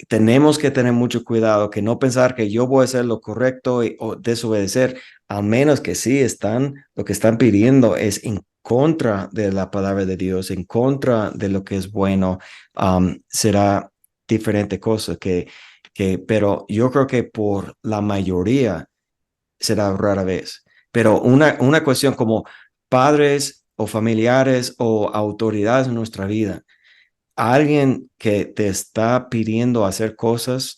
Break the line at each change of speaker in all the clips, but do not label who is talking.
tenemos que tener mucho cuidado, que no pensar que yo voy a hacer lo correcto o desobedecer, al menos que sí lo que están pidiendo es en contra de la palabra de Dios, en contra de lo que es bueno, será diferente cosa pero yo creo que por la mayoría será rara vez. Pero una cuestión como padres o familiares o autoridades en nuestra vida, alguien que te está pidiendo hacer cosas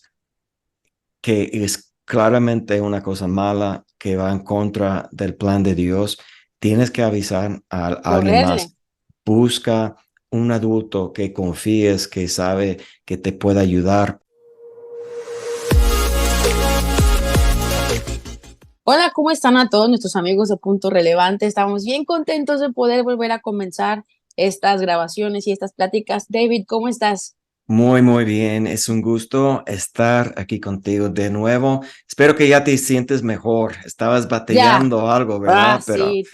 que es claramente una cosa mala, que va en contra del plan de Dios, tienes que avisar a alguien
Correrle.
más. Busca un adulto que confíes, que sabe que te pueda ayudar.
Hola, ¿cómo están a todos nuestros amigos de Punto Relevante? Estamos bien contentos de poder volver a comenzar estas grabaciones y estas pláticas. David, ¿cómo estás?
Muy, muy bien. Es un gusto estar aquí contigo de nuevo. Espero que ya te sientes mejor. Estabas
Ya,
batallando algo, ¿verdad? Pero
sí,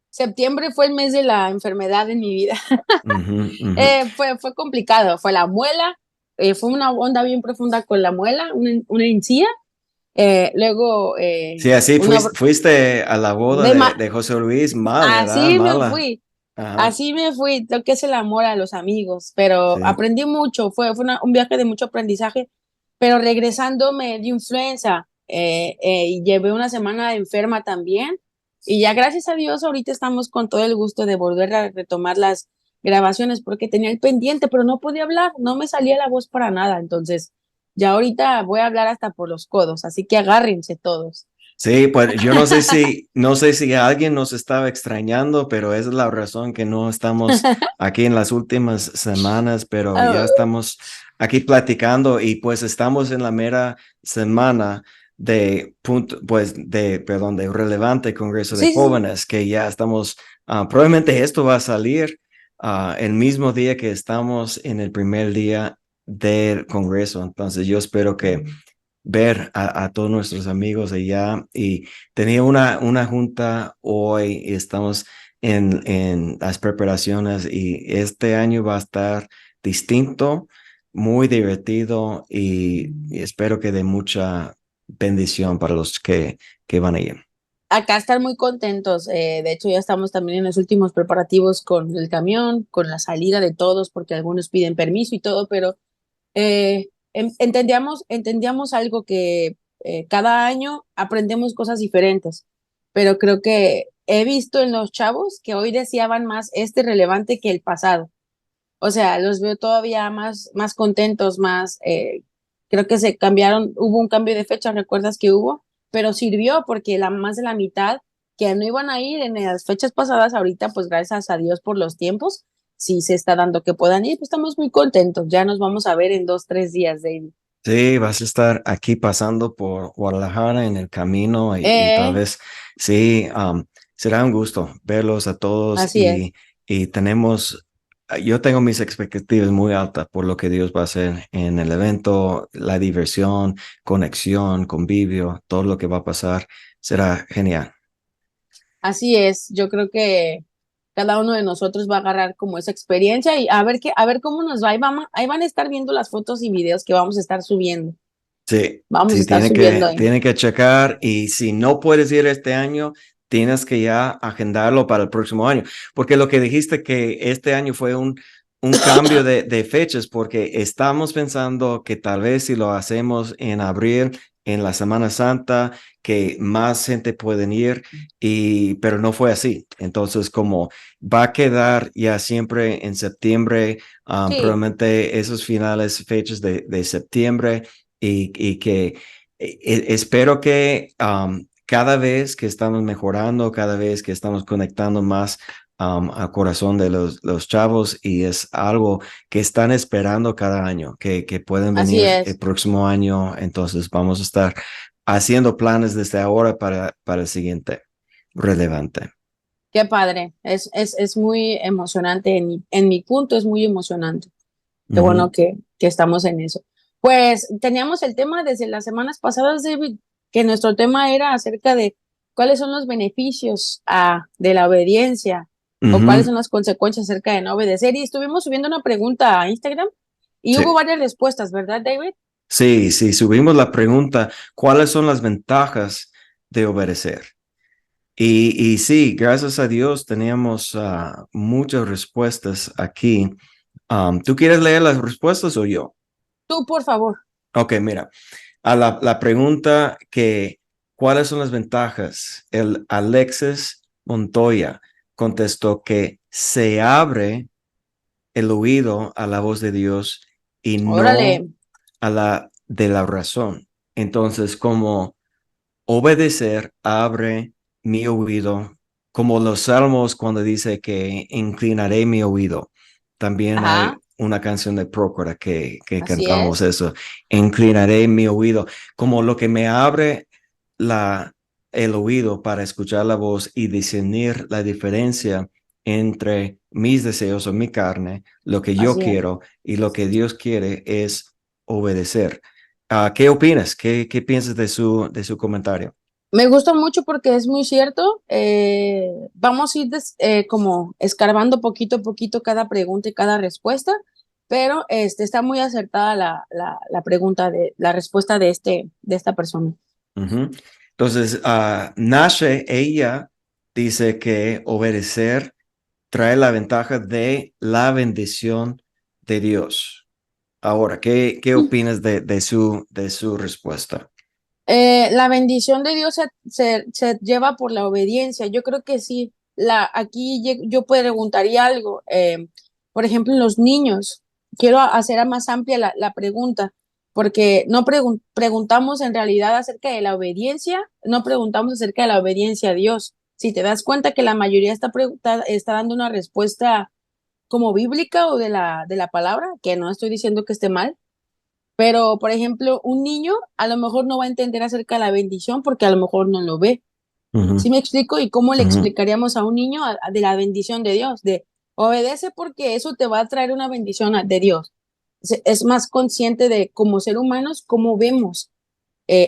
septiembre fue el mes de la enfermedad en mi vida.
ujú, ujú.
Fue complicado, fue la muela, fue una onda bien profunda con la muela, una encía, luego
Sí, así
una
fuiste a la boda
de ma-
de José Luis mal, ¿verdad?
así me
Mala.
fui.
Ajá.
Así me fui, lo que es el amor a los amigos, pero
Sí.
aprendí mucho, fue un viaje de mucho aprendizaje, pero regresando me dio influenza y llevé una semana enferma también y ya gracias a Dios ahorita estamos con todo el gusto de volver a retomar las grabaciones porque tenía el pendiente, pero no podía hablar, no me salía la voz para nada, entonces ya ahorita voy a hablar hasta por los codos, así que agárrense todos.
Sí, pues yo no sé si alguien nos estaba extrañando, pero esa es la razón que no estamos aquí en las últimas semanas, pero ya estamos aquí platicando y pues estamos en la mera semana perdón, de relevante Congreso de
Sí, sí, sí.
Jóvenes, que ya estamos, probablemente esto va a salir el mismo día que estamos en el primer día del Congreso. Entonces yo espero que ver a todos nuestros amigos allá y tenía una junta hoy y estamos en las preparaciones y este año va a estar distinto, muy divertido y espero que dé mucha bendición para los que van a ir.
Acá están muy contentos. De hecho, ya estamos también en los últimos preparativos con el camión, con la salida de todos, porque algunos piden permiso y todo, pero entendíamos algo que cada año aprendemos cosas diferentes, pero creo que he visto en los chavos que hoy deseaban más este relevante que el pasado. O sea, los veo todavía más contentos, creo que se cambiaron, hubo un cambio de fecha, ¿recuerdas que hubo? Pero sirvió porque más de la mitad que no iban a ir en las fechas pasadas, ahorita, pues gracias a Dios por los tiempos, sí se está dando que puedan ir, pues estamos muy contentos, ya nos vamos a ver en 2, 3 días, David.
Sí, vas a estar aquí pasando por Guadalajara en el camino y tal
Eh,
vez sí, será un gusto verlos a todos
Así es.
y yo tengo mis expectativas muy altas por lo que Dios va a hacer en el evento, la diversión, conexión, convivio, todo lo que va a pasar será genial.
Así es, yo creo que cada uno de nosotros va a agarrar como esa experiencia y a ver cómo nos va. Ahí van a estar viendo las fotos y videos que vamos a estar subiendo.
Sí,
Vamos a
sí,
estar
tiene
subiendo
que,
ahí.
tiene que checar y si no puedes ir este año, tienes que ya agendarlo para el próximo año, porque lo que dijiste que este año fue un cambio de fechas, porque estamos pensando que tal vez si lo hacemos en abril, en la Semana Santa, que más gente pueden ir, pero no fue así. Entonces, como va a quedar ya siempre en septiembre,
Sí,
probablemente esos finales, fechas de septiembre y que espero que cada vez que estamos mejorando, cada vez que estamos conectando más al corazón de los chavos y es algo que están esperando cada año, que pueden
así
venir el
es.
próximo año, entonces vamos a estar haciendo planes desde ahora para el siguiente relevante.
Qué padre. Es muy emocionante. En mi punto es muy emocionante. Qué bueno
Ujú.
que estamos en eso. Pues teníamos el tema desde las semanas pasadas, David, que nuestro tema era acerca de cuáles son los beneficios de la obediencia o cuáles
Ujú.
son las consecuencias acerca de no obedecer. Y estuvimos subiendo una pregunta a Instagram Y
Sí,
hubo varias respuestas, ¿verdad, David?
sí, sí, subimos la pregunta, ¿cuáles son las ventajas de obedecer? Y sí, gracias a Dios teníamos muchas respuestas aquí. ¿Tú quieres leer las respuestas o yo?
Tú, por favor.
Ok, mira, a la pregunta que, ¿cuáles son las ventajas? El Alexis Montoya contestó que se abre el oído a la voz de Dios y no
Órale.
a la de la razón. Entonces, como obedecer abre mi oído, como los salmos cuando dice que inclinaré mi oído. También
Ajá,
hay una canción de Prócora que
así
cantamos
es.
eso, inclinaré mi oído, como lo que me abre la, el oído para escuchar la voz y discernir la diferencia entre mis deseos o mi carne, lo que yo
Así es.
quiero y lo que Dios quiere es obedecer. ¿Qué opinas? ¿Qué piensas de su comentario?
Me gusta mucho porque es muy cierto. Vamos a ir como escarbando poquito a poquito cada pregunta y cada respuesta, pero está muy acertada la pregunta la respuesta de esta persona.
Ujú. Entonces, Nashe, ella dice que obedecer trae la ventaja de la bendición de Dios. Ahora, ¿qué opinas de su respuesta?
La bendición de Dios se lleva por la obediencia. Yo creo que sí. Aquí yo preguntaría algo. Por ejemplo, en los niños, quiero hacer más amplia la pregunta, porque no preguntamos en realidad acerca de la obediencia, no preguntamos acerca de la obediencia a Dios. Si te das cuenta que la mayoría está dando una respuesta como bíblica o de la palabra, que no estoy diciendo que esté mal, pero, por ejemplo, un niño a lo mejor no va a entender acerca de la bendición porque a lo mejor no lo ve. ¿Sí
Ujú,
me explico? ¿Y cómo le
ujú,
explicaríamos a un niño de la bendición de Dios? De obedece porque eso te va a traer una bendición de Dios. Es más consciente de como ser humanos, cómo vemos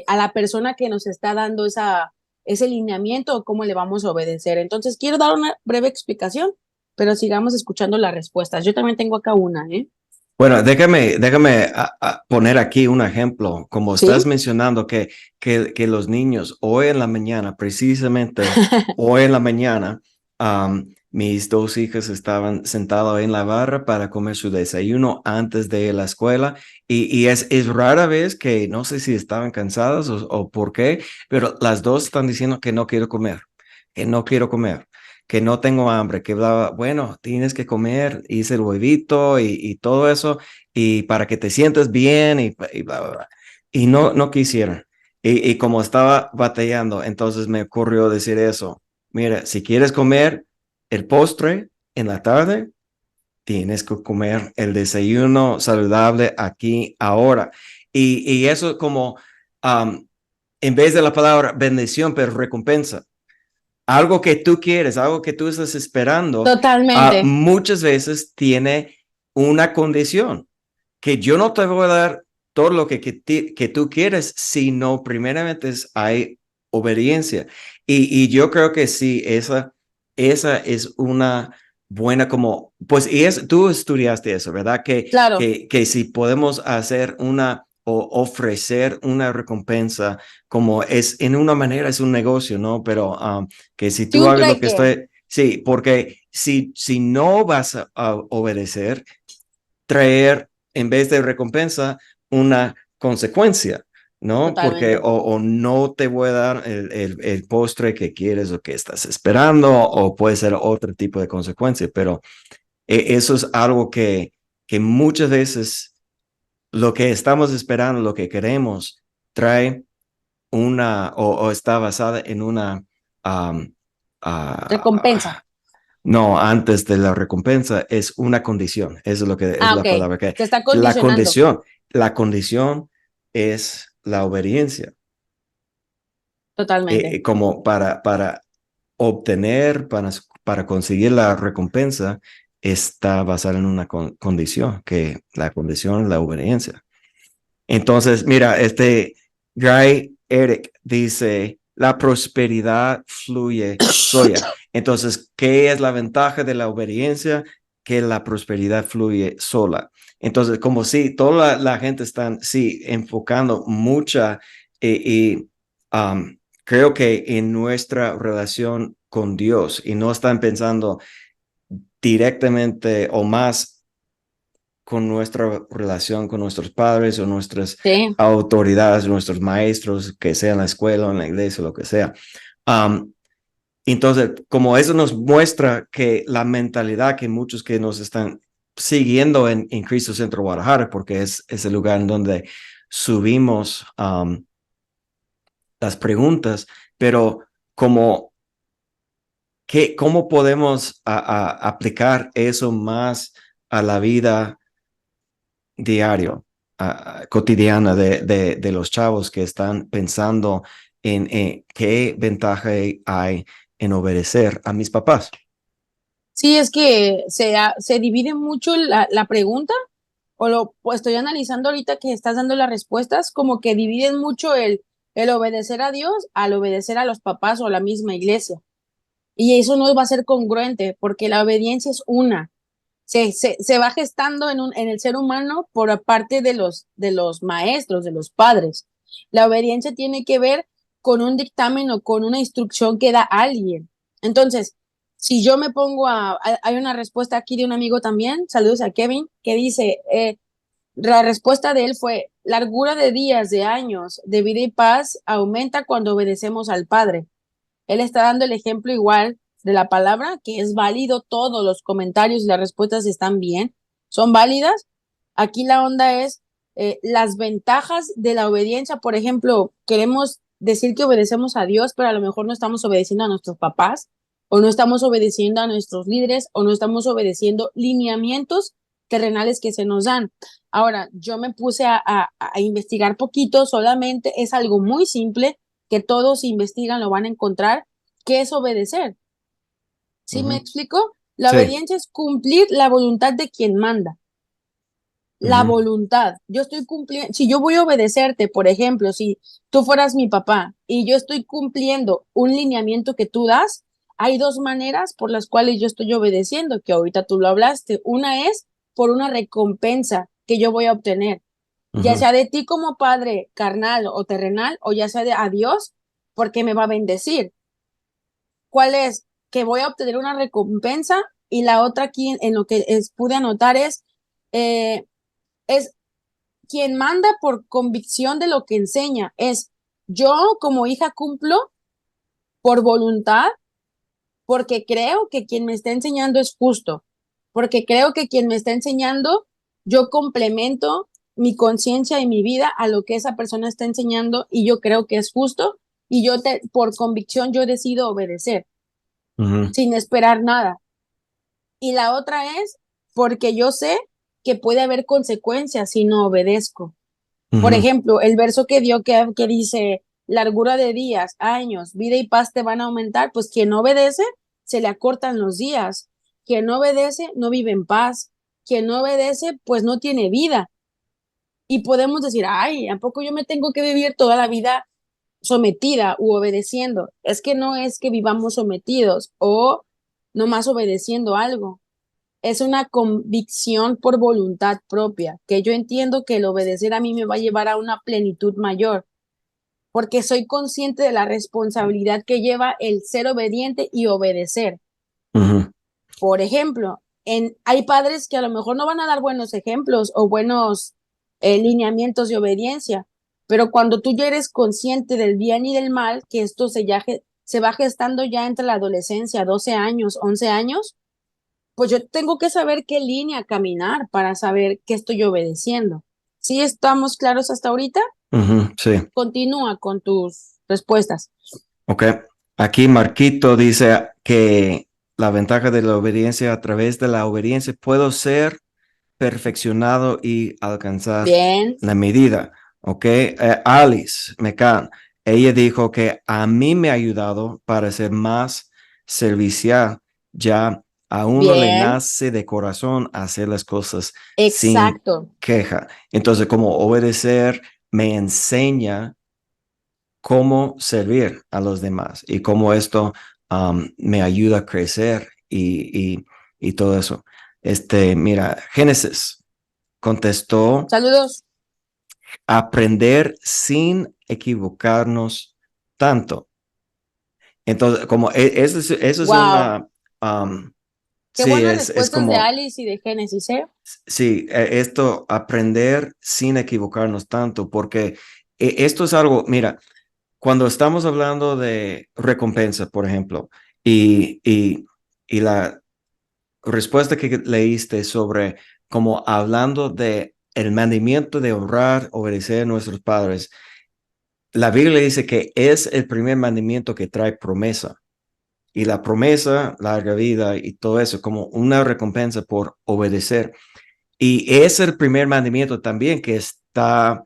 a la persona que nos está dando ese lineamiento o cómo le vamos a obedecer. Entonces, quiero dar una breve explicación, pero sigamos escuchando las respuestas. Yo también tengo acá una, ¿eh?
bueno, déjame poner aquí un ejemplo. Como estás
¿Sí?
mencionando que los niños hoy en la mañana, precisamente hoy en la mañana, mis dos hijas estaban sentadas en la barra para comer su desayuno antes de la escuela y es rara vez que no sé si estaban cansadas o por qué, pero las dos están diciendo que no quiero comer, que no quiero comer, que no tengo hambre, que bueno, tienes que comer, hice el huevito y todo eso, y para que te sientas bien y bla, bla, bla. Y no quisieron. Y como estaba batallando, entonces me ocurrió decir eso. Mira, si quieres comer el postre en la tarde, tienes que comer el desayuno saludable aquí ahora. Y eso como, um, en vez de la palabra bendición, pero recompensa algo que tú quieres, algo que tú estás esperando,
Totalmente.
muchas veces tiene una condición, que yo no te voy a dar todo lo que tú quieres, sino primeramente hay obediencia. Y yo creo que sí, esa es una buena como, pues, tú estudiaste eso, ¿verdad?
Claro.
Que si podemos hacer o ofrecer una recompensa, como es en una manera, es un negocio, ¿no? Pero que si
Sí,
tú
un
hagas lo que
trueque.
estoy, sí, porque si no vas a obedecer, traer, en vez de recompensa, una consecuencia, ¿no? Porque
Totalmente.
o no te voy a dar el postre que quieres o que estás esperando, o puede ser otro tipo de consecuencia, pero eso es algo que muchas veces lo que estamos esperando, lo que queremos, trae o está basada en una, um,
Recompensa.
no, antes de la recompensa es una condición. Eso es lo que es
Ah,
la
ok.
palabra que
Te está
la
condicionando.
condición, la condición es la obediencia.
Totalmente.
Como para obtener, para conseguir la recompensa, está basada en una condición, que la condición es la obediencia. Entonces, mira, Guy Eric dice, la prosperidad fluye sola. Entonces, ¿qué es la ventaja de la obediencia? Que la prosperidad fluye sola. Entonces, como si toda la gente está, sí, enfocando mucha y creo que en nuestra relación con Dios y no están pensando directamente o más con nuestra relación con nuestros padres o nuestras
Sí.
autoridades, nuestros maestros, que sea en la escuela o en la iglesia, lo que sea. Um, entonces, como eso nos muestra que la mentalidad que muchos que nos están siguiendo en Cristo Centro Guadalajara, porque es el lugar en donde subimos las preguntas, pero como ¿cómo podemos aplicar eso más a la vida diario, cotidiana de los chavos que están pensando en qué ventaja hay en obedecer a mis papás?
Sí, es que se divide mucho la pregunta, pues estoy analizando ahorita que estás dando las respuestas, como que dividen mucho el obedecer a Dios al obedecer a los papás o a la misma iglesia. Y eso no va a ser congruente, porque la obediencia es una. Se va gestando en el ser humano por parte de los maestros, de los padres. La obediencia tiene que ver con un dictamen o con una instrucción que da alguien. Entonces, si yo me pongo hay una respuesta aquí de un amigo también, saludos a Kevin, que dice, la respuesta de él fue, largura de días, de años, de vida y paz aumenta cuando obedecemos al Padre. Él está dando el ejemplo igual de la palabra, que es válido, todos los comentarios y las respuestas están bien, son válidas. Aquí la onda es las ventajas de la obediencia. Por ejemplo, queremos decir que obedecemos a Dios, pero a lo mejor no estamos obedeciendo a nuestros papás, o no estamos obedeciendo a nuestros líderes, o no estamos obedeciendo lineamientos terrenales que se nos dan. Ahora, yo me puse a investigar poquito, solamente es algo muy simple que todos investigan, lo van a encontrar, que es obedecer. ¿Sí me
Ujú.
explico? La
Sí.
obediencia es cumplir la voluntad de quien manda. La
Ujú.
voluntad. Yo estoy cumpliendo, si yo voy a obedecerte, por ejemplo, si tú fueras mi papá y yo estoy cumpliendo un lineamiento que tú das, hay dos maneras por las cuales yo estoy obedeciendo, que ahorita tú lo hablaste. Una es por una recompensa que yo voy a obtener, ya
Ujú.
sea de ti como padre carnal o terrenal, o ya sea de a Dios, porque me va a bendecir. ¿Cuál es? Que voy a obtener una recompensa, y la otra aquí en lo que pude anotar eh, es quien manda por convicción de lo que enseña. Es yo como hija cumplo por voluntad, porque creo que quien me está enseñando es justo, porque creo que quien me está enseñando, yo complemento mi conciencia y mi vida a lo que esa persona está enseñando, y yo creo que es justo, y por convicción yo decido obedecer
Ujú.
sin esperar nada. Y la otra es porque yo sé que puede haber consecuencias si no obedezco. Por
Ujú.
ejemplo, el verso que dio que dice, largura de días, años, vida y paz te van a aumentar, pues quien no obedece, se le acortan los días. Quien no obedece, no vive en paz. Quien no obedece, pues no tiene vida. Y podemos decir, ay, ¿a poco yo me tengo que vivir toda la vida sometida u obedeciendo? Es que no es que vivamos sometidos o nomás obedeciendo algo, es una convicción por voluntad propia, que yo entiendo que el obedecer a mí me va a llevar a una plenitud mayor, porque soy consciente de la responsabilidad que lleva el ser obediente y obedecer.
Ujú.
Por ejemplo, hay padres que a lo mejor no van a dar buenos ejemplos o buenos lineamientos de obediencia, pero cuando tú ya eres consciente del bien y del mal, que esto se va gestando ya entre la adolescencia, 12 años, 11 años, pues yo tengo que saber qué línea caminar para saber qué estoy obedeciendo. ¿Sí estamos claros hasta ahorita?
Ujú. Sí.
Continúa con tus respuestas.
Ok. Aquí Marquito dice que la ventaja de la obediencia, a través de la obediencia puedo ser perfeccionado y alcanzar
Bien,
la medida. Ok. Alice McCann, ella dijo que a mí me ha ayudado para ser más servicial. Ya a uno le
bien,
nace de corazón hacer las cosas sin
exacto.
queja. Entonces, como obedecer me enseña cómo servir a los demás y cómo esto me ayuda a crecer y todo eso. Mira, Génesis. contestó,
Saludos.
aprender sin equivocarnos tanto. Entonces, como eso es
Wow.
una,
Qué
sí,
buenas
es
respuestas de
como,
Alice y de Génesis, ¿eh?
sí, esto, aprender sin equivocarnos tanto, porque esto es algo, mira, cuando estamos hablando de recompensa, por ejemplo, y la respuesta que leíste sobre como hablando de el mandamiento de honrar, obedecer a nuestros padres, la Biblia dice que es el primer mandamiento que trae promesa. Y la promesa, larga vida y todo eso, como una recompensa por obedecer. Y es el primer mandamiento también que está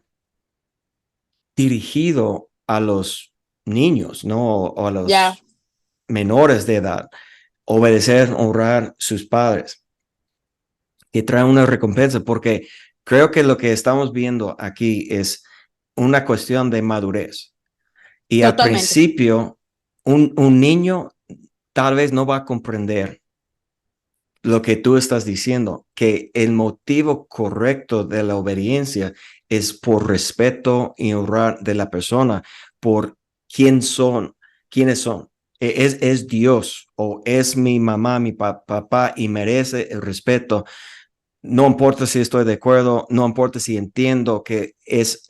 dirigido a los niños, ¿no? O a
Ya,
los menores de edad. Obedecer, honrar sus padres, que trae una recompensa, porque creo que lo que estamos viendo aquí es una cuestión de madurez. Y al
totalmente.
principio, un niño tal vez no va a comprender lo que tú estás diciendo, que el motivo correcto de la obediencia es por respeto y honrar de la persona, por quién son, quiénes son. Es Dios o es mi mamá, mi papá y merece el respeto. No importa si estoy de acuerdo, no importa si entiendo que es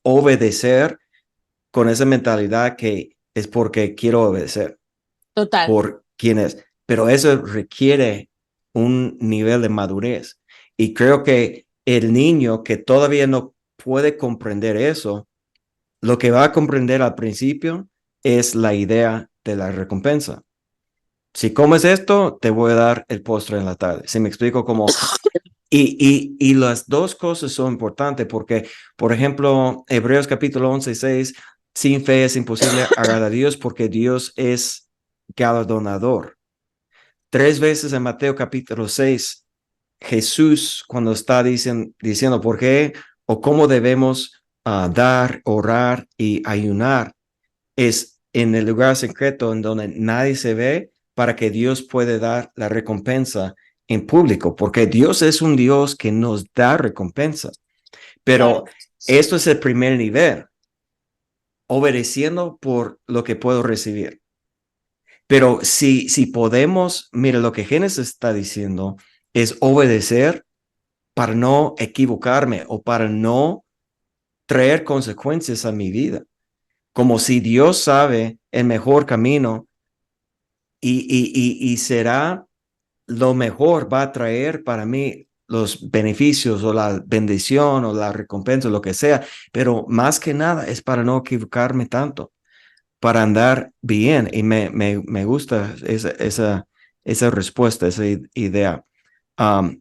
obedecer con esa mentalidad que es porque quiero obedecer
Total.
por quién es, pero eso requiere un nivel de madurez. Y creo que el niño que todavía no puede comprender eso, lo que va a comprender al principio es la idea de la recompensa. Si comes esto, te voy a dar el postre en la tarde. Si me explico cómo. Y las dos cosas son importantes porque, por ejemplo, Hebreos capítulo 11:6, sin fe es imposible agradar a Dios porque Dios es galardonador. Tres veces en Mateo capítulo 6, Jesús cuando está diciendo por qué o cómo debemos dar, orar y ayunar, es en el lugar secreto en donde nadie se ve para que Dios pueda dar la recompensa en público, porque Dios es un Dios que nos da recompensa. Pero
Claro.
esto es el primer nivel, obedeciendo por lo que puedo recibir. Pero si podemos, mira, lo que Génesis está diciendo es obedecer para no equivocarme o para no traer consecuencias a mi vida. Como si Dios sabe el mejor camino y será lo mejor, va a traer para mí los beneficios o la bendición o la recompensa, lo que sea, pero más que nada es para no equivocarme tanto, para andar bien. Y me gusta esa respuesta, esa idea.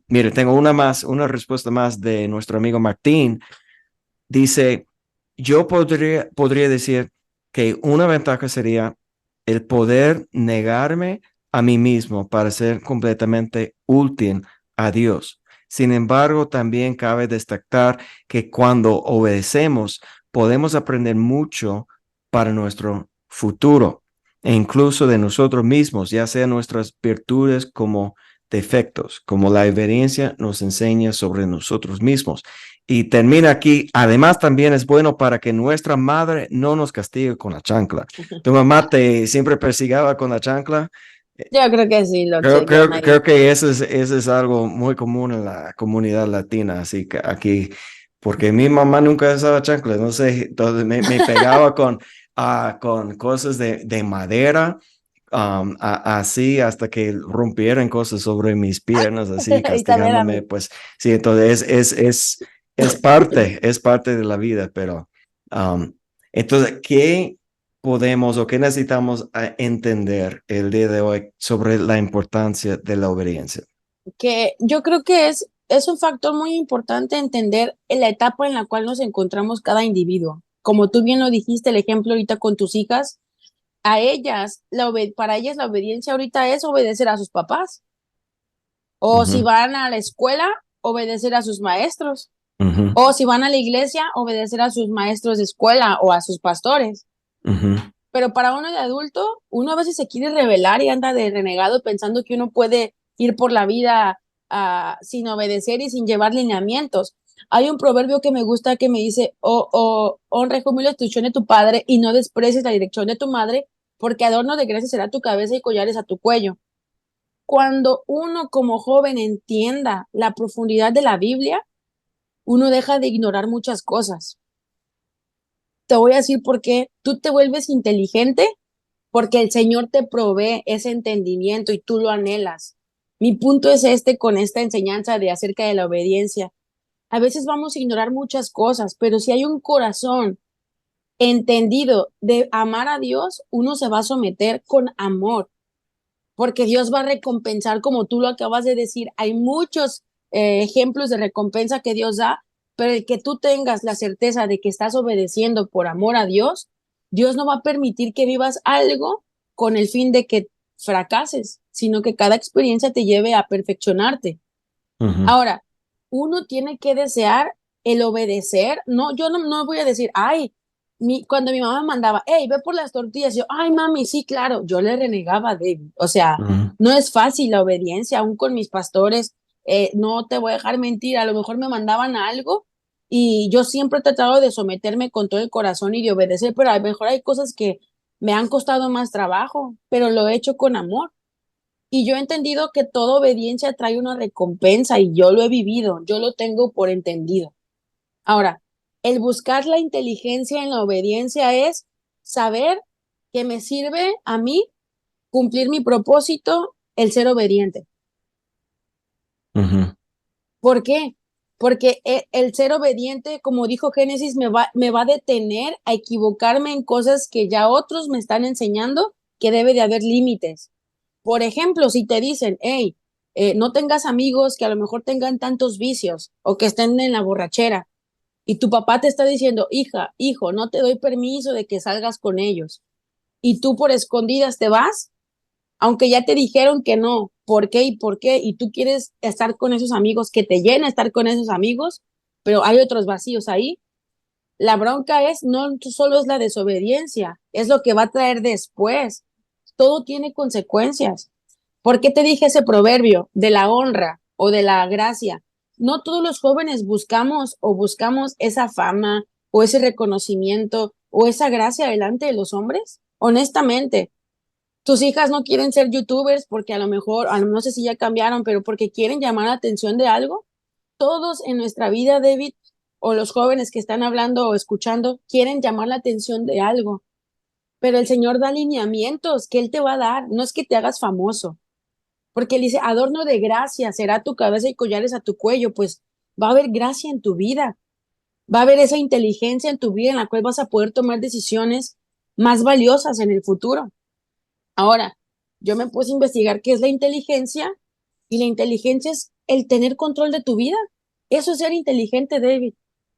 Mire, tengo una respuesta más de nuestro amigo Martín. Dice, yo podría decir que una ventaja sería el poder negarme a mí mismo para ser completamente útil a Dios. Sin embargo, también cabe destacar que cuando obedecemos, podemos aprender mucho para nuestro futuro e incluso de nosotros mismos, ya sea nuestras virtudes como defectos, como la evidencia nos enseña sobre nosotros mismos. Y termina aquí. Además, también es bueno para que nuestra madre no nos castigue con la chancla. ¿Tu mamá te siempre persigaba con la chancla?
Yo creo que sí lo
Creo
extrañaría.
que eso es algo muy común en la comunidad latina, así que aquí, porque mi mamá nunca usaba chanclas, no sé, entonces me pegaba con cosas de madera, así hasta que rompieran cosas sobre mis piernas, así
Y también a
castigándome,
mí.
pues sí, entonces es parte de la vida, pero um, entonces, ¿qué podemos o qué necesitamos entender el día de hoy sobre la importancia de la obediencia?
Que yo creo que es un factor muy importante entender en la etapa en la cual nos encontramos cada individuo. Como tú bien lo dijiste, el ejemplo ahorita con tus hijas, a ellas, para ellas la obediencia ahorita es obedecer a sus papás. O si
Ujú,
van a la escuela, obedecer a sus maestros.
ujú,
O si van a la iglesia, obedecer a sus maestros de escuela o a sus pastores.
ujú,
Pero para uno de adulto, uno a veces se quiere rebelar y anda de renegado pensando que uno puede ir por la vida sin obedecer y sin llevar lineamientos. Hay un proverbio que me gusta que me dice, honra y júbilo la instrucción de tu padre y no desprecies la dirección de tu madre, porque adorno de gracia será tu cabeza y collares a tu cuello. Cuando uno como joven entienda la profundidad de la Biblia, uno deja de ignorar muchas cosas. Te voy a decir por qué. Tú te vuelves inteligente porque el Señor te provee ese entendimiento y tú lo anhelas. Mi punto es este con esta enseñanza de acerca de la obediencia. A veces vamos a ignorar muchas cosas, pero si hay un corazón entendido de amar a Dios, uno se va a someter con amor, porque Dios va a recompensar, como tú lo acabas de decir. Hay muchos ejemplos de recompensa que Dios da, pero el que tú tengas la certeza de que estás obedeciendo por amor a Dios, Dios no va a permitir que vivas algo con el fin de que fracases, sino que cada experiencia te lleve a perfeccionarte.
Ujú,
Ahora, uno tiene que desear el obedecer. No, yo no voy a decir, ay, cuando mi mamá me mandaba, hey, ve por las tortillas, yo, ay, mami, sí, claro, yo le renegaba de, o sea,
ujú,
no es fácil la obediencia, aún con mis pastores, no te voy a dejar mentir, a lo mejor me mandaban algo y yo siempre he tratado de someterme con todo el corazón y de obedecer, pero a lo mejor hay cosas que me han costado más trabajo, pero lo he hecho con amor. Y yo he entendido que toda obediencia trae una recompensa y yo lo he vivido, yo lo tengo por entendido. Ahora, el buscar la inteligencia en la obediencia es saber que me sirve a mí cumplir mi propósito, el ser obediente.
ujú,
¿Por qué? Porque el ser obediente, como dijo Génesis, me va a detener a equivocarme en cosas que ya otros me están enseñando que debe de haber límites. Por ejemplo, si te dicen, hey, no tengas amigos que a lo mejor tengan tantos vicios o que estén en la borrachera, y tu papá te está diciendo, hija, hijo, no te doy permiso de que salgas con ellos, y tú por escondidas te vas, aunque ya te dijeron que no, ¿por qué y por qué? Y tú quieres estar con esos amigos, que te llena estar con esos amigos, pero hay otros vacíos ahí. La bronca es, no solo es la desobediencia, es lo que va a traer después. Todo tiene consecuencias. ¿Por qué te dije ese proverbio de la honra o de la gracia? No todos los jóvenes buscamos esa fama o ese reconocimiento o esa gracia delante de los hombres. Honestamente, tus hijas no quieren ser youtubers porque a lo mejor, no sé si ya cambiaron, pero porque quieren llamar la atención de algo. Todos en nuestra vida, David, o los jóvenes que están hablando o escuchando, quieren llamar la atención de algo. Pero el Señor da lineamientos que Él te va a dar. No es que te hagas famoso, porque Él dice, adorno de gracia será tu cabeza y collares a tu cuello. Pues va a haber gracia en tu vida, va a haber esa inteligencia en tu vida en la cual vas a poder tomar decisiones más valiosas en el futuro. Ahora, yo me puse a investigar qué es la inteligencia, y la inteligencia es el tener control de tu vida. Eso es ser inteligente, David.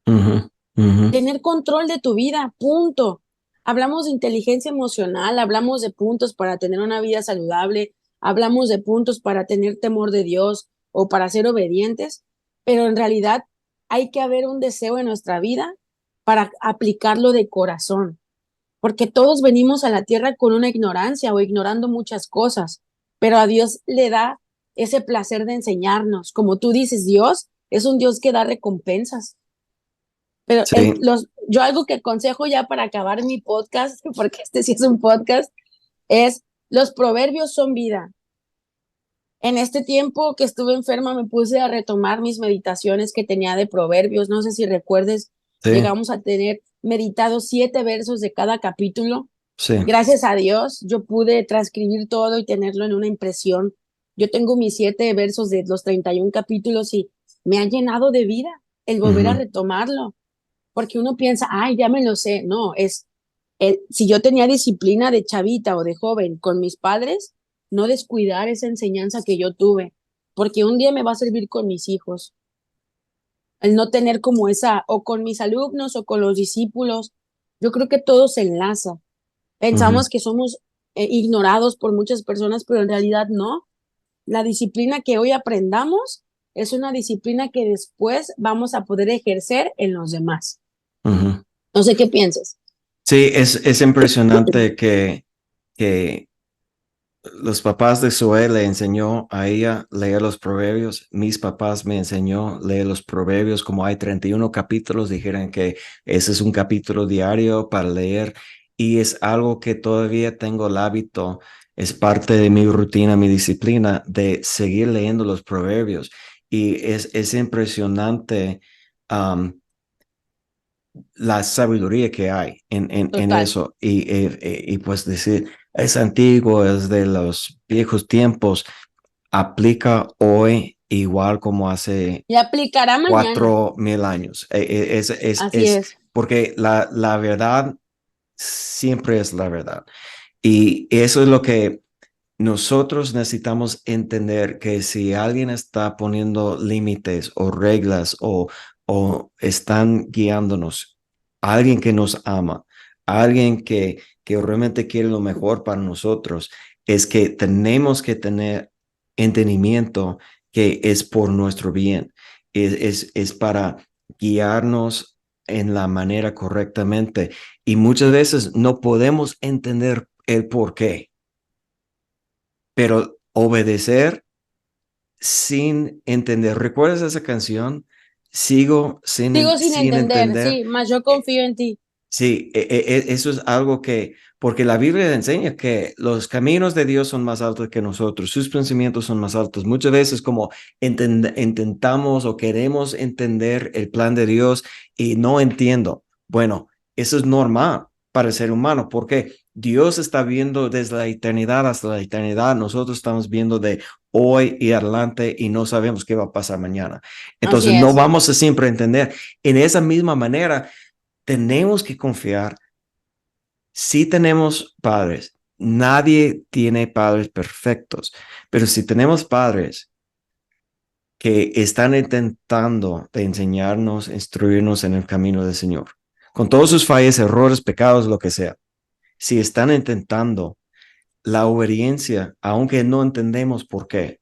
ujú, ujú,
Tener control de tu vida, punto. Hablamos de inteligencia emocional, hablamos de puntos para tener una vida saludable, hablamos de puntos para tener temor de Dios o para ser obedientes, pero en realidad hay que haber un deseo en nuestra vida para aplicarlo de corazón, porque todos venimos a la tierra con una ignorancia o ignorando muchas cosas, pero a Dios le da ese placer de enseñarnos. Como tú dices, Dios es un Dios que da recompensas. Pero
sí,
yo algo que aconsejo ya para acabar mi podcast, porque este sí es un podcast, es los proverbios son vida. En este tiempo que estuve enferma me puse a retomar mis meditaciones que tenía de proverbios. No sé si recuerdes,
sí,
llegamos a tener meditados 7 versos de cada capítulo.
sí,
Gracias a Dios, yo pude transcribir todo y tenerlo en una impresión. Yo tengo mis 7 versos de los 31 capítulos y me ha llenado de vida el volver a
ujú,
retomarlo, porque uno piensa, ay, ya me lo sé. No, si yo tenía disciplina de chavita o de joven con mis padres, no descuidar esa enseñanza que yo tuve, porque un día me va a servir con mis hijos. El no tener como esa, o con mis alumnos o con los discípulos, yo creo que todo se enlaza.
ujú,
Pensamos que somos ignorados por muchas personas, pero en realidad no. La disciplina que hoy aprendamos es una disciplina que después vamos a poder ejercer en los demás.
ujú.
No sé qué piensas.
Sí, es impresionante que Los papás de Zoe le enseñó a ella leer los proverbios. Mis papás me enseñó a leer los proverbios. Como hay 31 capítulos, dijeron que ese es un capítulo diario para leer y es algo que todavía tengo el hábito. Es parte de mi rutina, mi disciplina de seguir leyendo los proverbios. Y es impresionante la sabiduría que hay en
Total.
eso y pues decir, es antiguo, es de los viejos tiempos, aplica hoy igual como hace
Y aplicará mañana.
4000 años.
Así es.
Porque la verdad siempre es la verdad. Y eso es lo que nosotros necesitamos entender, que si alguien está poniendo límites o reglas o están guiándonos, alguien que nos ama, alguien que realmente quiere lo mejor para nosotros, es que tenemos que tener entendimiento que es por nuestro bien, es para guiarnos en la manera correctamente. Y muchas veces no podemos entender el por qué, pero obedecer sin entender. ¿Recuerdas esa canción? Sigo
Sigo sin
sin
entender,
entender.
sí, mas yo
Eh,
confío en ti.
Sí, eso es algo que, porque la Biblia enseña que los caminos de Dios son más altos que nosotros, sus pensamientos son más altos. Muchas veces como intentamos o queremos entender el plan de Dios y no entiendo. Bueno, eso es normal para el ser humano, porque Dios está viendo desde la eternidad hasta la eternidad. Nosotros estamos viendo de hoy y adelante y no sabemos qué va a pasar mañana.
Así
Entonces no
es.
vamos a siempre entender. En esa misma manera tenemos que confiar. Si tenemos padres, nadie tiene padres perfectos, pero si tenemos padres que están intentando de enseñarnos, instruirnos en el camino del Señor, con todos sus fallas, errores, pecados, lo que sea, si están intentando la obediencia, aunque no entendemos por qué,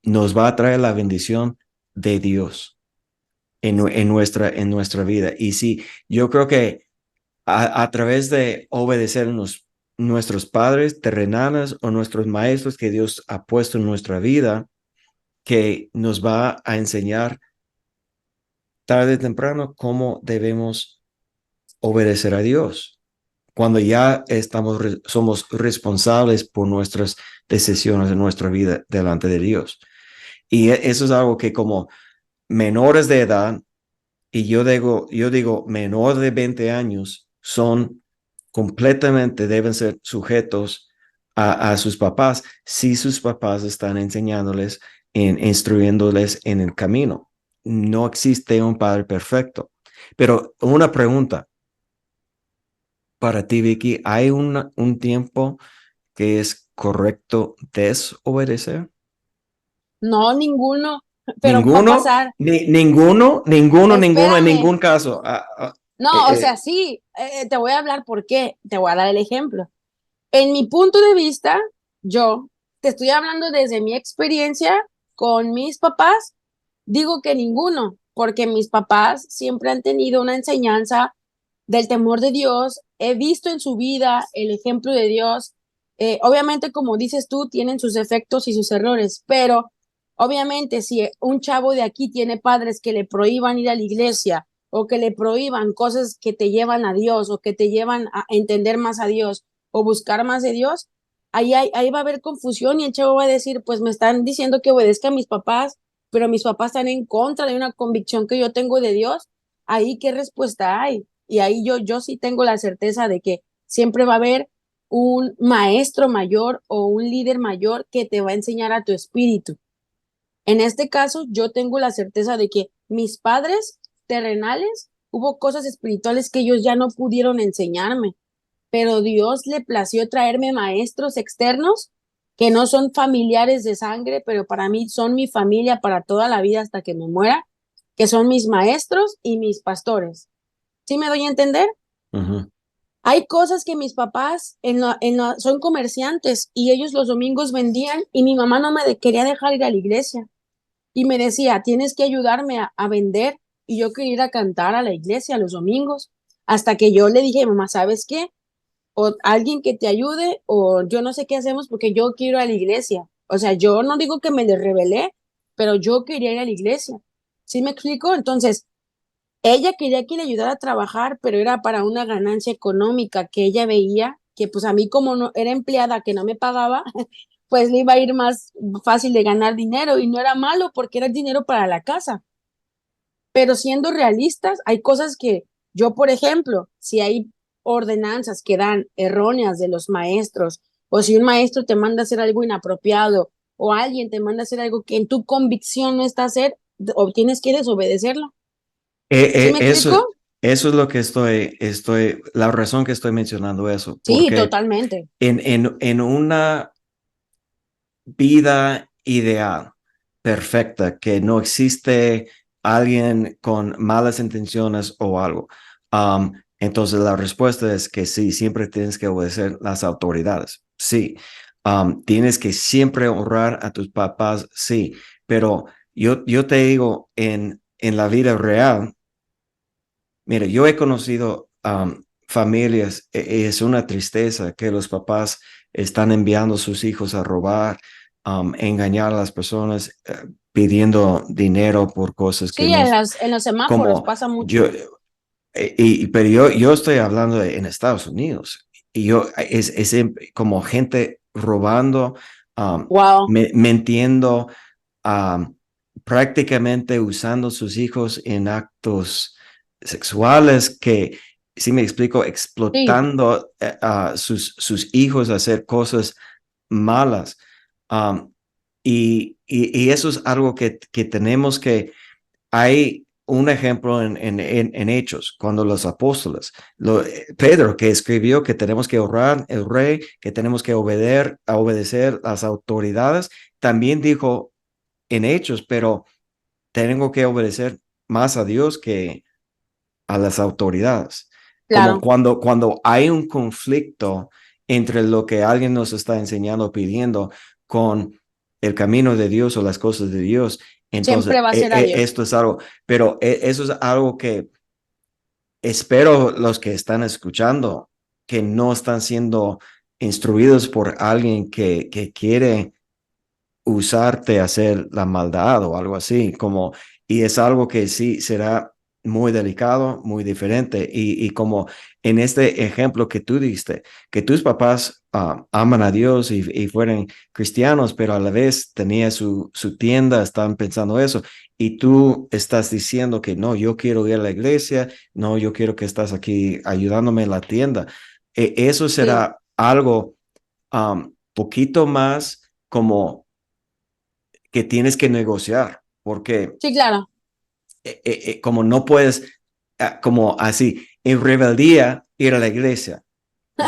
nos va a traer la bendición de Dios en nuestra vida. Y sí, yo creo que a través de obedecer nuestros padres terrenales o nuestros maestros que Dios ha puesto en nuestra vida, que nos va a enseñar tarde o temprano cómo debemos obedecer a Dios. Cuando ya somos responsables por nuestras decisiones en nuestra vida delante de Dios. Y eso es algo que como menores de edad, y yo digo, menor de 20 años son completamente, deben ser sujetos a sus papás si sus papás están enseñándoles, instruyéndoles en el camino. No existe un padre perfecto. Pero una pregunta para ti, Vicky, ¿hay un tiempo que es correcto desobedecer?
No, ninguno, pero va a
Ninguno,
pasar.
ninguno, en
Espérame.
ningún caso.
No, o sea, sí, te voy a hablar por qué. Te voy a dar el ejemplo. En mi punto de vista, yo te estoy hablando desde mi experiencia con mis papás, digo que ninguno, porque mis papás siempre han tenido una enseñanza del temor de Dios, he visto en su vida el ejemplo de Dios. Obviamente, como dices tú, tienen sus efectos y sus errores, pero obviamente si un chavo de aquí tiene padres que le prohíban ir a la iglesia o que le prohíban cosas que te llevan a Dios o que te llevan a entender más a Dios o buscar más de Dios, ahí va a haber confusión y el chavo va a decir, pues me están diciendo que obedezca a mis papás, pero mis papás están en contra de una convicción que yo tengo de Dios. Ahí, ¿qué respuesta hay? Y ahí yo sí tengo la certeza de que siempre va a haber un maestro mayor o un líder mayor que te va a enseñar a tu espíritu. En este caso, yo tengo la certeza de que mis padres terrenales, hubo cosas espirituales que ellos ya no pudieron enseñarme, pero Dios le plació traerme maestros externos que no son familiares de sangre, pero para mí son mi familia para toda la vida hasta que me muera, que son mis maestros y mis pastores. ¿Sí me doy a entender?
Ujú.
Hay cosas que mis papás son comerciantes y ellos los domingos vendían y mi mamá no quería dejar ir a la iglesia y me decía, tienes que ayudarme a vender y yo quería ir a cantar a la iglesia los domingos hasta que yo le dije, mamá, ¿sabes qué? o alguien que te ayude, o yo no sé qué hacemos porque yo quiero ir a la iglesia. O sea, yo no digo que me le rebelé, pero yo quería ir a la iglesia. ¿Sí me explico? Entonces, ella quería que le ayudara a trabajar, pero era para una ganancia económica que ella veía que pues a mí como no era empleada que no me pagaba, pues le iba a ir más fácil de ganar dinero y no era malo porque era dinero para la casa. Pero siendo realistas, hay cosas que yo, por ejemplo, si hay ordenanzas que dan erróneas de los maestros, o si un maestro te manda a hacer algo inapropiado, o alguien te manda a hacer algo que en tu convicción no está a hacer, o tienes que desobedecerlo. ¿Sí me
Eso,
explico?
eso es lo que la razón que estoy mencionando eso,
Sí,
porque
totalmente.
en una vida ideal, perfecta, que no existe alguien con malas intenciones o algo. Entonces la respuesta es que sí, siempre tienes que obedecer las autoridades. Sí. Tienes que siempre honrar a tus papás, sí, pero yo te digo, en la vida real, mire, yo he conocido familias, es una tristeza que los papás están enviando a sus hijos a robar, engañar a las personas, pidiendo dinero por cosas que
Sí,
no,
en los semáforos
como
pasa
yo,
mucho.
pero yo estoy hablando en Estados Unidos y como gente robando,
Wow.
mintiendo, um, prácticamente usando sus hijos en actos sexuales que, si me explico,
Sí,
explotando a sus hijos a hacer cosas malas. Um, y eso es algo que tenemos que, hay un ejemplo en Hechos, cuando los apóstoles, Pedro que escribió que tenemos que honrar el rey, que tenemos que obedecer las autoridades, también dijo en Hechos, pero tengo que obedecer más a Dios que a las autoridades. Como
claro,
cuando hay un conflicto entre lo que alguien nos está enseñando, pidiendo, con el camino de Dios o las cosas de Dios, entonces
siempre va a ser a Dios.
esto es algo, pero eso es algo que espero los que están escuchando, que no están siendo instruidos por alguien que quiere usarte a hacer la maldad o algo así, como, y es algo que sí será muy delicado, muy diferente, y como en este ejemplo que tú diste, que tus papás aman a Dios y fueran cristianos, pero a la vez tenía su tienda, estaban pensando eso, y tú estás diciendo que no, yo quiero ir a la iglesia, no, yo quiero que estás aquí ayudándome en la tienda. Eso
Sí,
será algo poquito más como que tienes que negociar, porque
sí, claro.
como no puedes, como así, en rebeldía, ir a la iglesia.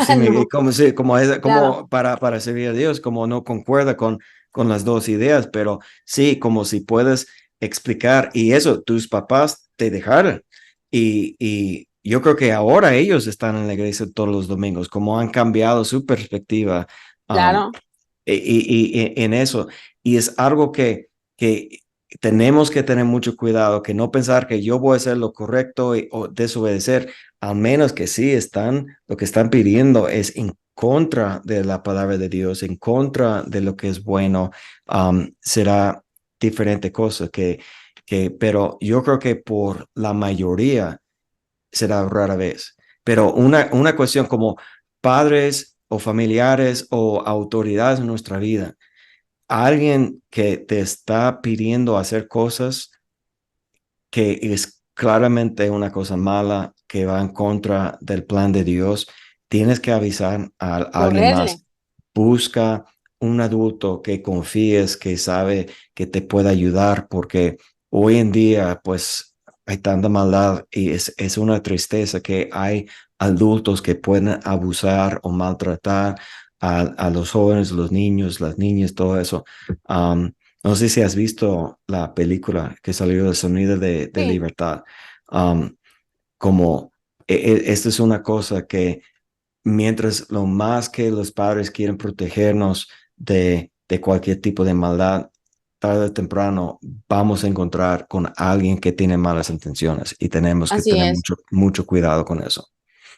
Sí,
No, claro.
como para servir a Dios, como no concuerda con las dos ideas, pero sí, como si puedes explicar, y eso, tus papás te dejaron. Y yo creo que ahora ellos están en la iglesia todos los domingos, como han cambiado su perspectiva um,
Claro,
en eso. Y es algo que tenemos que tener mucho cuidado, que no pensar que yo voy a hacer lo correcto o desobedecer, al menos que sí lo que están pidiendo es en contra de la palabra de Dios, en contra de lo que es bueno, será diferente cosa pero yo creo que por la mayoría será rara vez. Pero una cuestión como padres o familiares o autoridades en nuestra vida, alguien que te está pidiendo hacer cosas que es claramente una cosa mala, que va en contra del plan de Dios, tienes que avisar a alguien
correrle.
más. Busca un adulto que confíes, que sabe que te pueda ayudar, porque hoy en día, pues, hay tanta maldad y es una tristeza que hay adultos que pueden abusar o maltratar a los jóvenes, los niños, las niñas, todo eso. No sé si has visto la película que salió, El Sonido de
Sí,
Libertad. Um, como esta es una cosa que mientras lo más que los padres quieren protegernos de cualquier tipo de maldad, tarde o temprano vamos a encontrar con alguien que tiene malas intenciones y tenemos que
así
tener
es.
mucho cuidado con eso.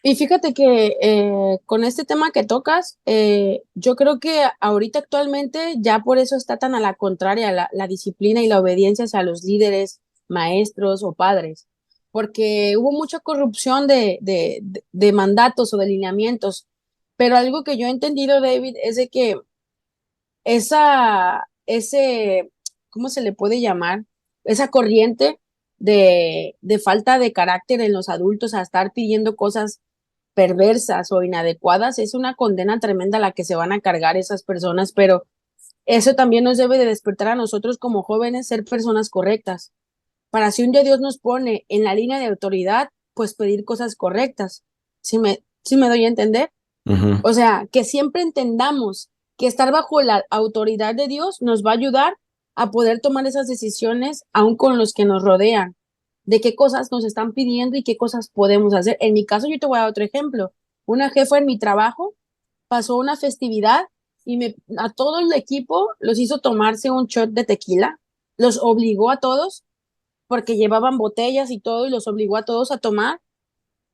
Y fíjate que con este tema que tocas, yo creo que ahorita actualmente ya por eso está tan a la contraria la disciplina y la obediencia hacia los líderes, maestros o padres, porque hubo mucha corrupción de mandatos o de lineamientos, pero algo que yo he entendido, David, es de que ese, ¿cómo se le puede llamar? Esa corriente de falta de carácter en los adultos a estar pidiendo cosas perversas o inadecuadas, es una condena tremenda la que se van a cargar esas personas, pero eso también nos debe de despertar a nosotros como jóvenes ser personas correctas, para si un día Dios nos pone en la línea de autoridad, pues pedir cosas correctas. ¿Sí me doy a entender?
Ujú,
O sea, que siempre entendamos que estar bajo la autoridad de Dios nos va a ayudar a poder tomar esas decisiones aún con los que nos rodean, de qué cosas nos están pidiendo y qué cosas podemos hacer. En mi caso, yo te voy a dar otro ejemplo. Una jefa en mi trabajo pasó una festividad y a todo el equipo los hizo tomarse un shot de tequila, los obligó a todos porque llevaban botellas y todo y los obligó a todos a tomar.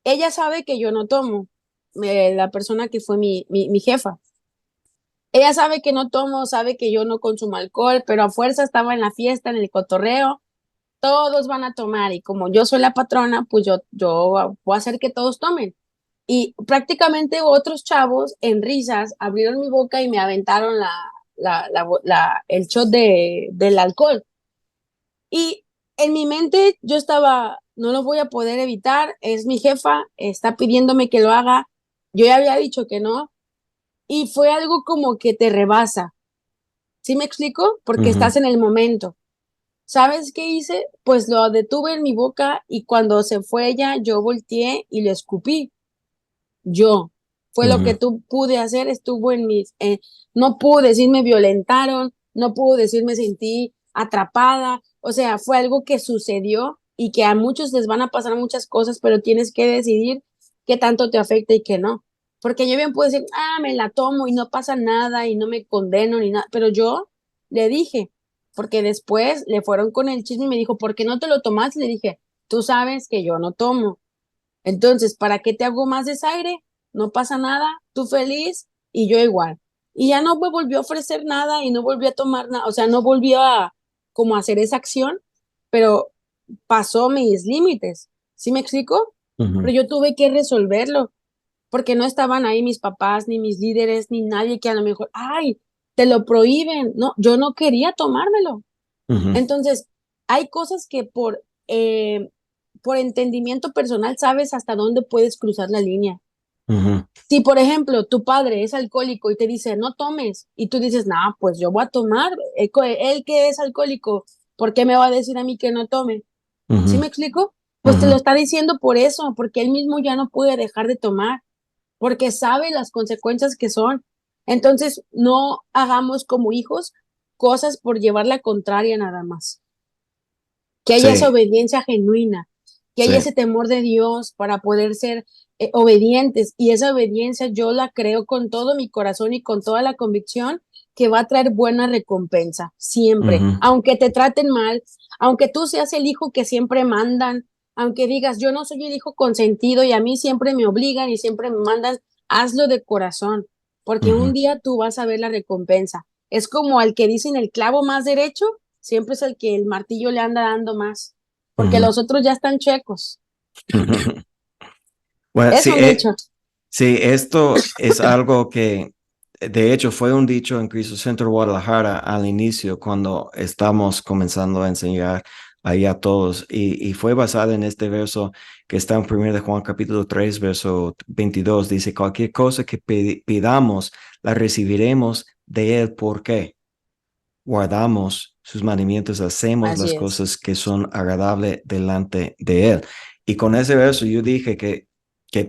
Ella sabe que yo no tomo, la persona que fue mi jefa. Ella sabe que no tomo, sabe que yo no consumo alcohol, pero a fuerza estaba en la fiesta, en el cotorreo, todos van a tomar y como yo soy la patrona, pues yo voy a hacer que todos tomen. Y prácticamente otros chavos en risas abrieron mi boca y me aventaron el shot del alcohol. Y en mi mente yo estaba, no lo voy a poder evitar, es mi jefa, está pidiéndome que lo haga, yo ya había dicho que no, y fue algo como que te rebasa. ¿Sí me explico? Porque
ujú,
estás en el momento. ¿Sabes qué hice? Pues lo detuve en mi boca y cuando se fue ella, yo volteé y le escupí. Yo. Fue lo que
ujú,
tú pude hacer, estuvo en no pude decir me violentaron, no pude decir me sentí atrapada. O sea, fue algo que sucedió y que a muchos les van a pasar muchas cosas, pero tienes que decidir qué tanto te afecta y qué no. Porque yo bien puedo decir, me la tomo y no pasa nada y no me condeno ni nada, pero yo le dije, porque después le fueron con el chisme y me dijo, ¿por qué no te lo tomas? Le dije, tú sabes que yo no tomo. Entonces, ¿para qué te hago más desaire? No pasa nada, tú feliz y yo igual. Y ya no me volvió a ofrecer nada y no volvió a tomar nada, o sea, no volvió a como a hacer esa acción, pero pasó mis límites. ¿Sí me explico?
ujú,
Pero yo tuve que resolverlo porque no estaban ahí mis papás, ni mis líderes, ni nadie que a lo mejor, ay, te lo prohíben. No, yo no quería tomármelo.
ujú,
Entonces, hay cosas que por entendimiento personal sabes hasta dónde puedes cruzar la línea.
ujú,
Si, por ejemplo, tu padre es alcohólico y te dice, no tomes, y tú dices, no, pues yo voy a tomar, él que es alcohólico, ¿por qué me va a decir a mí que no tome? ¿Sí
ujú,
me explico? Pues te
ujú,
lo está diciendo por eso, porque él mismo ya no puede dejar de tomar, porque sabe las consecuencias que son. Entonces, no hagamos como hijos cosas por llevar la contraria nada más, que haya esa
sí,
obediencia genuina, que haya
sí,
ese temor de Dios para poder ser obedientes. Y esa obediencia yo la creo con todo mi corazón y con toda la convicción que va a traer buena recompensa, siempre.
ujú,
Aunque te traten mal, aunque tú seas el hijo que siempre mandan, aunque digas, yo no soy el hijo consentido y a mí siempre me obligan y siempre me mandan, hazlo de corazón, porque un
ujú,
día tú vas a ver la recompensa. Es como al que dicen el clavo más derecho, siempre es el que el martillo le anda dando más, porque
ujú,
los otros ya están chuecos.
ujú. Bueno,
Es
sí,
un dicho.
sí, esto es algo que de hecho fue un dicho en Cristo Centro Guadalajara al inicio cuando estamos comenzando a enseñar ahí a todos y fue basado en este verso que está en 1 de Juan capítulo 3 verso 22. Dice, cualquier cosa que pidamos la recibiremos de él. ¿Por qué? Guardamos sus mandamientos, hacemos
Así
las
es.
cosas que son agradables delante de Él. Y con ese verso yo dije que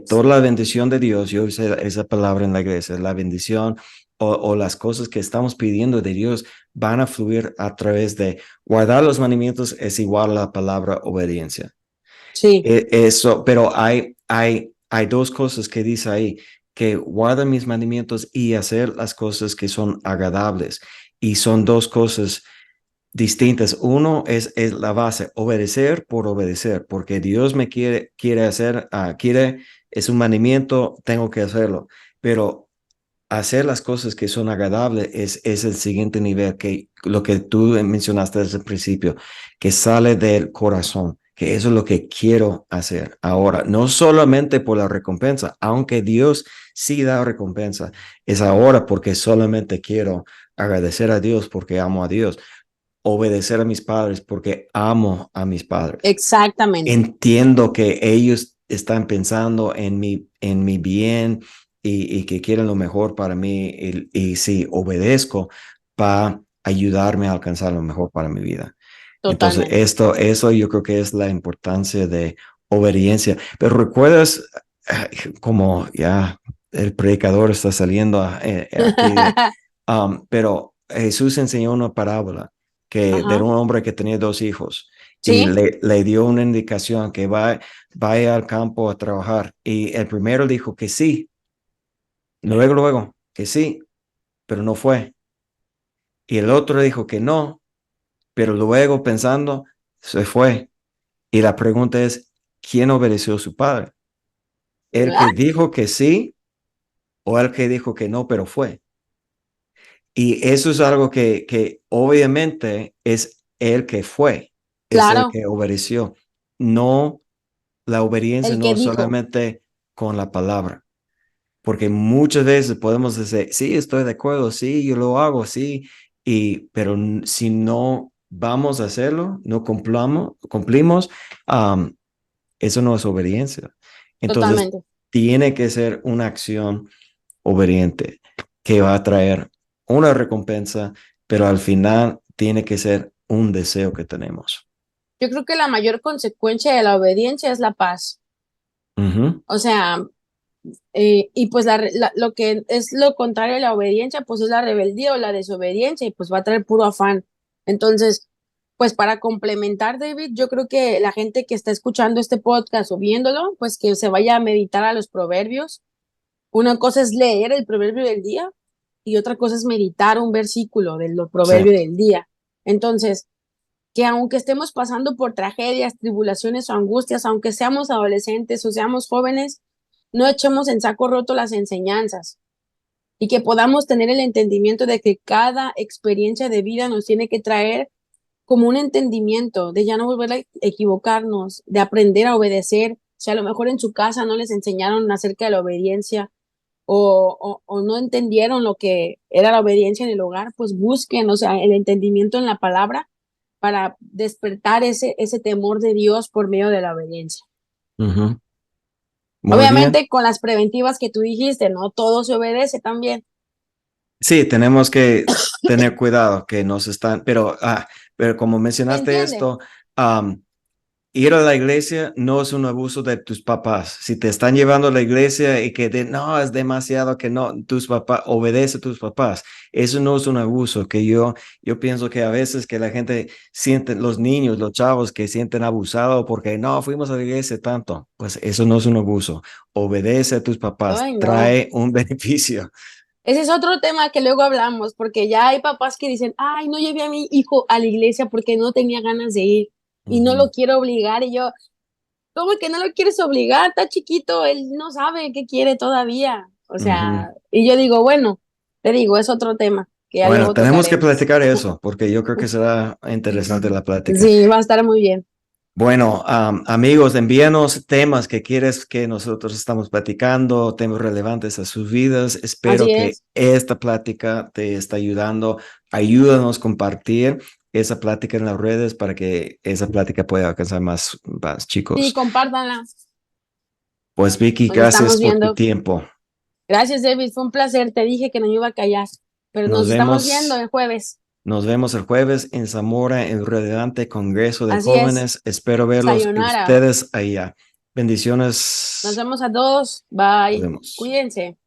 toda la bendición de Dios, yo usé esa palabra en la iglesia, la bendición o las cosas que estamos pidiendo de Dios van a fluir a través de guardar los mandamientos es igual a la palabra obediencia.
Sí,
Eso, pero hay dos cosas que dice ahí, que guarda mis mandamientos y hacer las cosas que son agradables. Y son dos cosas distintas. Uno es la base, obedecer por obedecer, porque Dios me quiere hacer, quiere es un mandamiento, tengo que hacerlo, pero hacer las cosas que son agradables es el siguiente nivel, que lo que tú mencionaste desde el principio, que sale del corazón, que eso es lo que quiero hacer ahora, no solamente por la recompensa, aunque Dios sí da recompensa, es ahora porque solamente quiero agradecer a Dios porque amo a Dios, obedecer a mis padres porque amo a mis padres.
Exactamente,
Entiendo que ellos están pensando en mi bien y que quieren lo mejor para mí y si obedezco para ayudarme a alcanzar lo mejor para mi vida. Entonces,
totalmente.
eso yo creo que es la importancia de obediencia. Pero recuerdas, como ya el predicador está saliendo aquí, pero Jesús enseñó una parábola que de
Ajá,
un hombre que tenía dos hijos y
sí,
le dio una indicación que vaya al campo a trabajar. Y el primero dijo que sí, luego que sí, pero no fue. Y el otro dijo que no, pero luego pensando, se fue. Y la pregunta es, ¿quién obedeció a su padre? ¿El
¿verdad?
que dijo que sí o el que dijo que no, pero fue? Y eso es algo que obviamente es el que fue, es el
Claro,
que obedeció. No, la obediencia
el que
no
dijo,
solamente con la palabra, porque muchas veces podemos decir, sí, estoy de acuerdo, sí, yo lo hago, sí, pero si no vamos a hacerlo, no cumplimos, eso no es obediencia. Entonces,
totalmente.
tiene que ser una acción obediente que va a traer una recompensa, pero al final tiene que ser un deseo que tenemos.
Yo creo que la mayor consecuencia de la obediencia es la paz.
Ujú.
O sea, y pues lo que es lo contrario a la obediencia, pues es la rebeldía o la desobediencia y pues va a traer puro afán. Entonces, pues para complementar, David, yo creo que la gente que está escuchando este podcast o viéndolo, pues que se vaya a meditar a los proverbios. Una cosa es leer el proverbio del día y otra cosa es meditar un versículo del
Sí.
proverbio del día. Entonces, que aunque estemos pasando por tragedias, tribulaciones o angustias, aunque seamos adolescentes o seamos jóvenes, no echemos en saco roto las enseñanzas y que podamos tener el entendimiento de que cada experiencia de vida nos tiene que traer como un entendimiento de ya no volver a equivocarnos, de aprender a obedecer. Si a lo mejor en su casa no les enseñaron acerca de la obediencia o no entendieron lo que era la obediencia en el hogar, pues busquen, o sea, el entendimiento en la palabra para despertar ese temor de Dios por medio de la obediencia.
Ujú. Muy bien.
Obviamente con las preventivas que tú dijiste, no todo se obedece también.
Sí, tenemos que tener cuidado que nos están, pero como
¿Se
mencionaste
entiende?
esto, am, ir a la iglesia no es un abuso de tus papás. Si te están llevando a la iglesia y no, es demasiado que no, tus papás, obedece a tus papás. Eso no es un abuso, que yo pienso que a veces que la gente siente, los niños, los chavos que sienten abusados porque no, fuimos a la iglesia tanto. Pues eso no es un abuso. Obedece a tus papás,
Ay, no.
trae un beneficio.
Ese es otro tema que luego hablamos, porque ya hay papás que dicen, ay, no llevé a mi hijo a la iglesia porque no tenía ganas de ir y no
Ujú,
lo quiero obligar. Y yo, ¿cómo que no lo quieres obligar? Está chiquito, él no sabe qué quiere todavía. O
ujú.
sea, y yo digo, bueno, te digo, es otro tema que ya
Bueno,
luego
tenemos que
tocaremos.
platicar eso porque yo creo que será interesante la plática.
Sí, va a estar muy bien.
Bueno, amigos, envíanos temas que quieres que nosotros estamos platicando, temas relevantes a sus vidas. Espero
Así
que
es.
esta plática te está ayudando. Ayúdanos a compartir esa plática en las redes para que esa plática pueda alcanzar más
Sí,
chicos.
compártanla.
Pues Vicky,
Nos
gracias
estamos
por tu
viendo.
tiempo.
Gracias, David. Fue un placer. Te dije que no me iba a callar, pero
Nos
nos estamos viendo
vemos,
el jueves.
nos vemos el jueves en Zamora, en el relevante Congreso de
Así es.
Jóvenes. Espero verlos y
Sayonara.
ustedes allá.
Nos
Bendiciones.
vemos a todos.
Nos
Bye.
vemos.
Cuídense.